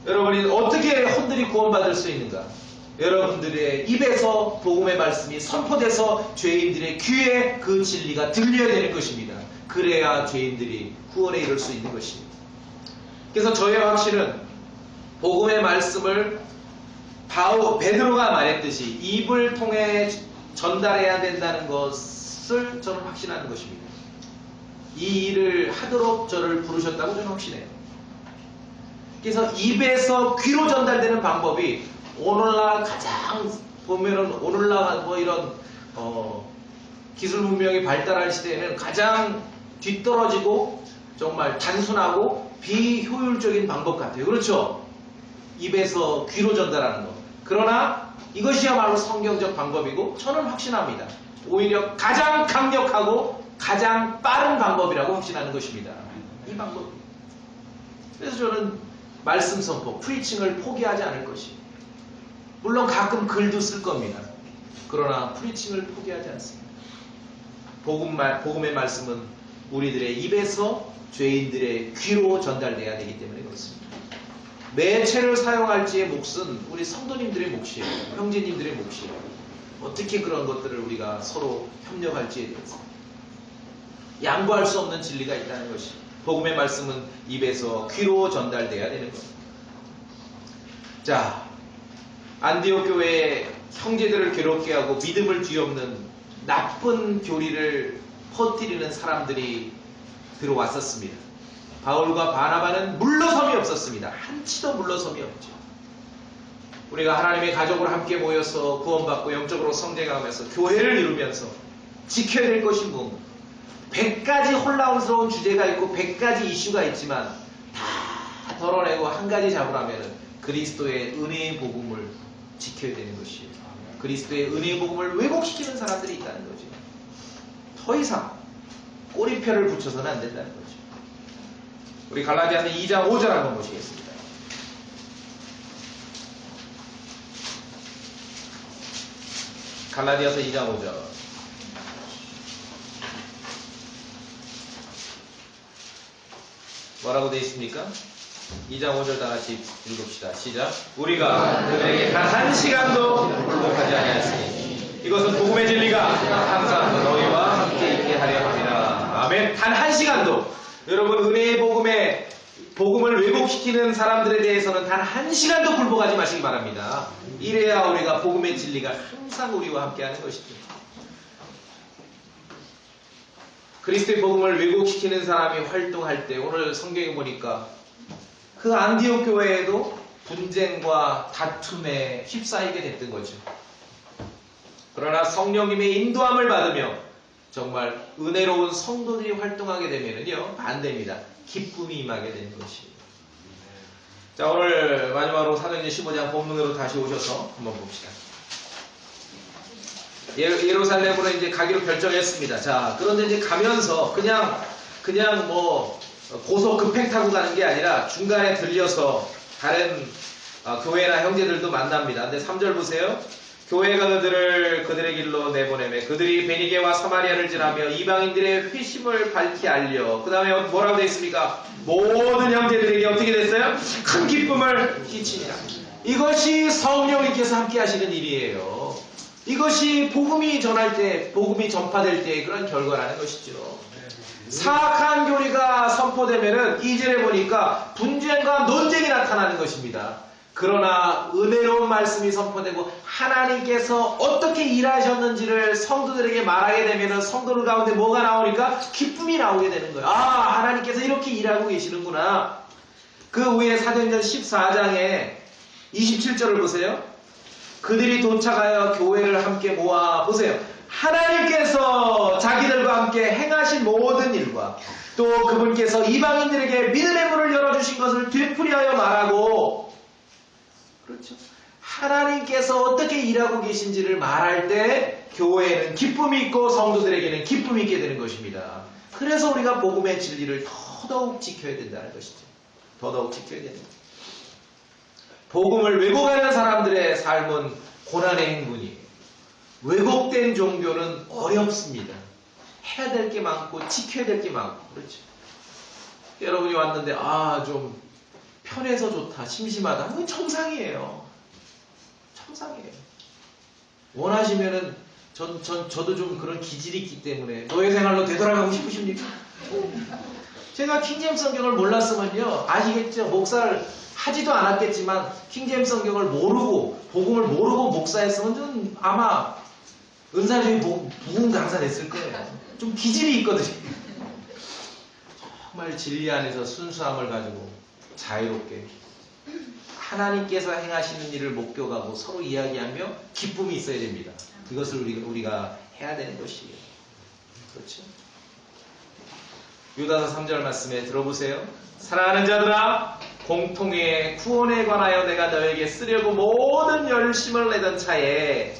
여러분이 어떻게 혼들이 구원받을 수 있는가? 여러분들의 입에서 복음의 말씀이 선포돼서 죄인들의 귀에 그 진리가 들려야 되는 것입니다. 그래야 죄인들이 구원에 이를 수 있는 것입니다. 그래서 저의 확신은 복음의 말씀을 베드로가 말했듯이 입을 통해 전달해야 된다는 것을 저는 확신하는 것입니다. 이 일을 하도록 저를 부르셨다고 저는 확신해요. 그래서 입에서 귀로 전달되는 방법이 오늘날 가장 보면은 오늘날 뭐 이런 기술 문명이 발달한 시대에는 가장 뒤떨어지고 정말 단순하고 비효율적인 방법 같아요. 그렇죠? 입에서 귀로 전달하는 것. 그러나 이것이야말로 성경적 방법이고 저는 확신합니다. 오히려 가장 강력하고 가장 빠른 방법이라고 확신하는 것입니다. 이 방법. 그래서 저는 말씀 선포, 프리칭을 포기하지 않을 것입니다. 물론 가끔 글도 쓸 겁니다. 그러나 프리칭을 포기하지 않습니다. 복음의 말씀은 우리들의 입에서 죄인들의 귀로 전달돼야 되기 때문에 그렇습니다. 매체를 사용할지의 몫은 우리 성도님들의 몫이에요. 형제님들의 몫이에요. 어떻게 그런 것들을 우리가 서로 협력할지에 대해서 양보할 수 없는 진리가 있다는 것이, 복음의 말씀은 입에서 귀로 전달돼야 되는 겁니다. 자, 안디옥 교회의 형제들을 괴롭게 하고 믿음을 뒤엎는 나쁜 교리를 퍼뜨리는 사람들이 들어왔었습니다. 바울과 바나바는 물러섬이 없었습니다. 한치도 물러섬이 없죠. 우리가 하나님의 가족으로 함께 모여서 구원받고 영적으로 성장하면서 교회를 이루면서 지켜야 될 것이 뭔가. 100가지 혼란스러운 주제가 있고 100가지 이슈가 있지만 다 덜어내고 한 가지 잡으라면 그리스도의 은혜의 복음을 지켜야 되는 것이에요. 그리스도의 은혜의 복음을 왜곡시키는 사람들이 있다는 거죠. 더 이상 꼬리표를 붙여서는 안 된다는 거죠. 우리 갈라디아서 2장 5절 한번 보시겠습니다. 갈라디아서 2장 5절. 뭐라고 되어 있습니까? 2장 5절 다 같이 읽읍시다. 시작. 우리가 그들에게 단 한 시간도 불복하지 아니하였으니 이것은 복음의 진리가 항상 너희와 함께 있게 하려 합니다. 아멘. 단 한 시간도. 여러분, 은혜의 복음을 왜곡시키는 사람들에 대해서는 단 한 시간도 불복하지 마시기 바랍니다. 이래야 우리가 복음의 진리가 항상 우리와 함께 하는 것이죠. 그리스도의 복음을 왜곡시키는 사람이 활동할 때 오늘 성경에 보니까 그 안디옥 교회에도 분쟁과 다툼에 휩싸이게 됐던 거죠. 그러나 성령님의 인도함을 받으며 정말 은혜로운 성도들이 활동하게 되면은요, 반대입니다. 기쁨이 임하게 되는 것이에요. 자, 오늘 마지막으로 사도행전 15장 본문으로 다시 오셔서 한번 봅시다. 예루살렘으로 이제 가기로 결정했습니다. 자, 그런데 이제 가면서 그냥 뭐 고속 급행 타고 가는 게 아니라 중간에 들려서 다른 교회나 형제들도 만납니다. 근데 3절 보세요. 교회가 그들의 길로 내보내매 그들이 베니게와 사마리아를 지나며 이방인들의 회심을 밝히 알려. 그 다음에 뭐라고 되어 있습니까? 모든 형제들에게 어떻게 됐어요? 큰 기쁨을 끼치니라. 이것이 성령님께서 함께 하시는 일이에요. 이것이 복음이 전할 때, 복음이 전파될 때의 그런 결과라는 것이죠. 사악한 교리가 선포되면은 2절에 보니까 분쟁과 논쟁이 나타나는 것입니다. 그러나 은혜로운 말씀이 선포되고 하나님께서 어떻게 일하셨는지를 성도들에게 말하게 되면은 성도들 가운데 뭐가 나오니까 기쁨이 나오게 되는 거예요. 아, 하나님께서 이렇게 일하고 계시는구나. 그 후에 사도행전 14장에 27절을 보세요. 그들이 도착하여 교회를 함께 모아 보세요. 하나님께서 자기들과 함께 행하신 모든 일과 또 그분께서 이방인들에게 믿음의 문을 열어주신 것을 되풀이하여 말하고, 그렇죠. 하나님께서 어떻게 일하고 계신지를 말할 때 교회에는 기쁨이 있고 성도들에게는 기쁨이 있게 되는 것입니다. 그래서 우리가 복음의 진리를 더더욱 지켜야 된다는 것이죠. 더더욱 지켜야 되는 거죠. 복음을 왜곡하는 사람들의 삶은 고난의 행군이에요. 왜곡된 종교는 어렵습니다. 해야 될 게 많고 지켜야 될 게 많고, 그렇죠. 여러분이 왔는데 좀 편해서 좋다, 심심하다, 그건 청상이에요. 청상이에요. 원하시면은 저도 좀 그런 기질이 있기 때문에 노예 생활로 되돌아가고 싶으십니까? 제가 킹제임스 성경을 몰랐으면요, 아시겠죠? 목사를 하지도 않았겠지만 킹제임스 성경을 모르고 복음을 모르고 목사했으면 좀 아마 은사주의 부흥 강사 됐을 거예요. 좀 기질이 있거든요. 정말 진리 안에서 순수함을 가지고 자유롭게 하나님께서 행하시는 일을 목격하고 서로 이야기하며 기쁨이 있어야 됩니다. 이것을 우리가 해야 되는 것이에요. 그렇죠? 유다서 3절 말씀에 들어보세요. 사랑하는 자들아, 공통의 구원에 관하여 내가 너에게 쓰려고 모든 열심을 내던 차에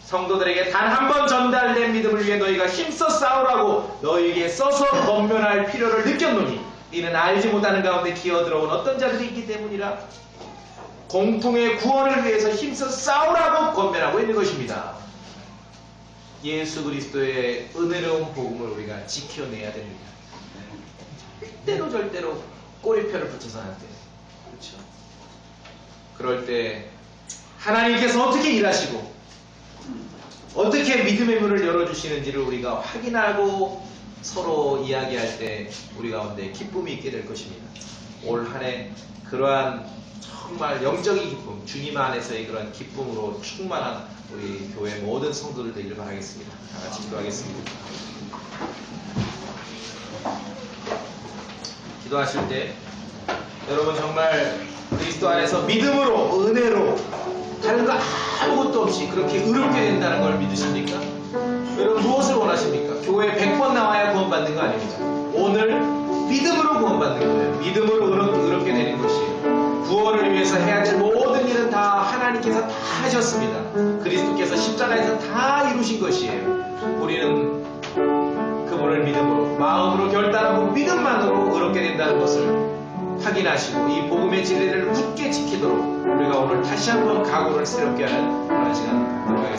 성도들에게 단 한 번 전달된 믿음을 위해 너희가 힘써 싸우라고 너희에게 써서 권면할 필요를 느꼈노니 이는 알지 못하는 가운데 기어들어온 어떤 자들이 있기 때문이라. 공통의 구원을 위해서 힘써 싸우라고 권면하고 있는 것입니다. 예수 그리스도의 은혜로운 복음을 우리가 지켜내야 됩니다. 절대로 꼬리표를 붙여서 안 돼요. 그렇죠? 그럴 때 하나님께서 어떻게 일하시고 어떻게 믿음의 문을 열어주시는지를 우리가 확인하고 서로 이야기할 때 우리 가운데 기쁨이 있게 될 것입니다. 올 한 해 그러한 정말 영적인 기쁨, 주님 안에서의 그런 기쁨으로 충만한 우리 교회 모든 성도들 되기를 바라겠습니다. 다 같이 기도하겠습니다. 기도하실 때 여러분 정말 그리스도 안에서 믿음으로, 은혜로 다른 거 아무것도 없이 그렇게 의롭게 된다는 걸 믿으십니까? 여러분 무엇을 원하십니까? 교회에 100번 나와야 구원받는 거 아닙니다. 오늘 믿음으로 구원받는 거예요. 믿음으로 의롭게 되는 것이에요. 구원을 위해서 해야 될 모든 일은 다 하나님께서 다 하셨습니다. 그리스도께서 십자가에서 다 이루신 것이에요. 우리는 그분을 믿음으로, 마음으로 결단하고 믿음만으로 의롭게 된다는 것을 확인하시고 이 복음의 진리를 굳게 지키도록 우리가 오늘 다시 한번 각오를 새롭게 하는 그런 시간